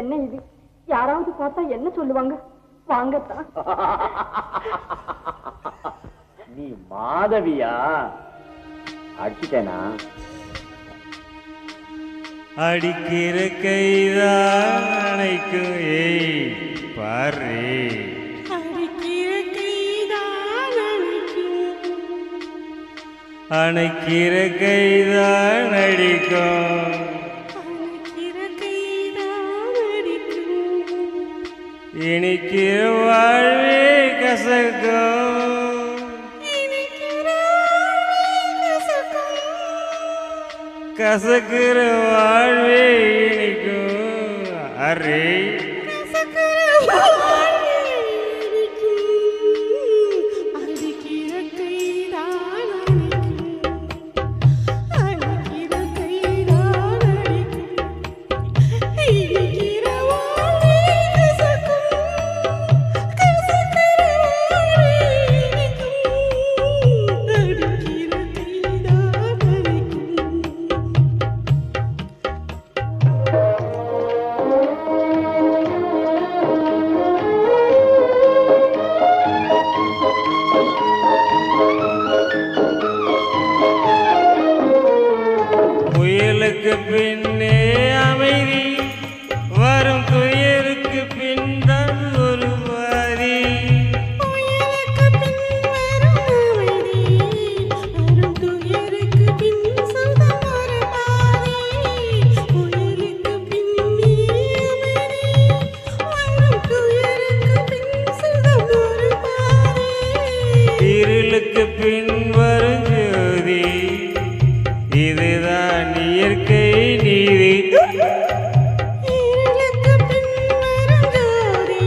என்ன இது? யாராவது பார்த்தா என்ன சொல்லுவாங்க? வாங்கத்தான். நீ மாதவியா? அடிச்சிட்டேனா? அடிக்கிற கைதான் அணைக்கும். ஏய் பாரு, அடிக்கிற கைதான் அணைக்கும். அணைக்கிற கைதான் அடிக்கும். அணைக்கிற கைதான் அடிக்கும். இனிக்கிற வாழ்வே கசக்கும். கசக்கிற வாழ்வே இனிக்கும். அரே புயலுக்கு பின்னே அமைதி வரும், துயருக்கு பின் தான் ஒரு வாரி. புயலுக்கு பின் வரும் அமைதி, வரும் துயருக்கு பின் சுகம் ஒரு பாதி. புயலுக்கு பின்னே அமைதி, வரும் துயருக்கு பின் சுகம் ஒரு பாதி. இருளுக்கு பின் வரும் ஜோதி, இதுதான் இயற்கை நீதி. இருளுக்கு பின் வரும் ஜோதி,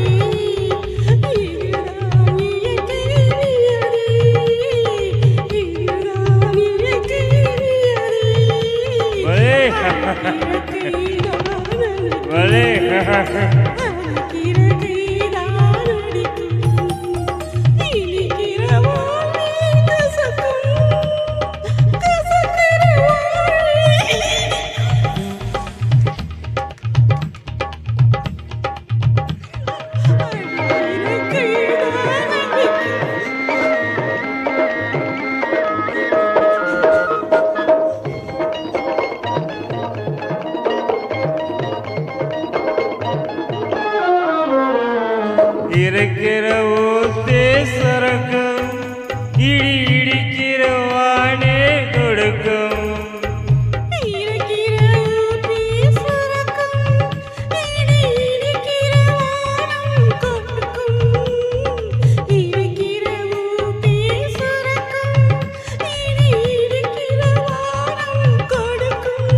இதுதான் இயற்கை நியதி. இதுதான் இயற்கை நியதி. பலே பலே அடிக்கிற கைதான் அடிக்கும். இனிக்கிற வாழ்வே கசக்கும். கசக்கிற வாழ்வே அடிக்கிற கைதான் அடிக்கும். இருக்கிற ஊத்தே சரக்கும், இடி இடிக்கிற வானே கொடுக்கும். இருக்கிற ஊத்தி சுரக்கும், இடி இடிக்கிற வானம் கொடுக்கும். இருக்கிற ஊத்தி சுரக்கும், இடி இடிக்கிற வானம் கொடுக்கும்.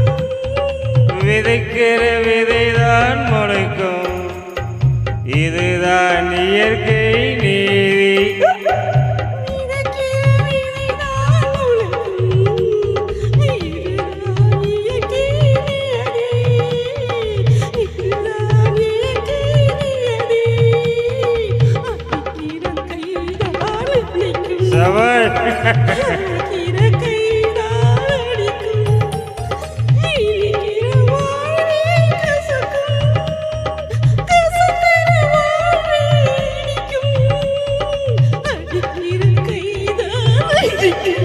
விதைக்கிற விதைதான் முளைக்கும், இதுதான் இயற்கை நீதி. மிதக்கிற விதைதான் முளைக்கும், இதுதான் இயற்கை நியதி. இதுதான் இயற்கை நியதி. அடிக்கிற கைதான் அடிக்கும். சவால் அடிக்கிற கைதான் அடிக்கும். இனிக்கிற வாழ்வே கசக்கும். கசக்கிற வாழ்வே இனிக்கும். அடிக்கிற கைதான் அடிக்கும்.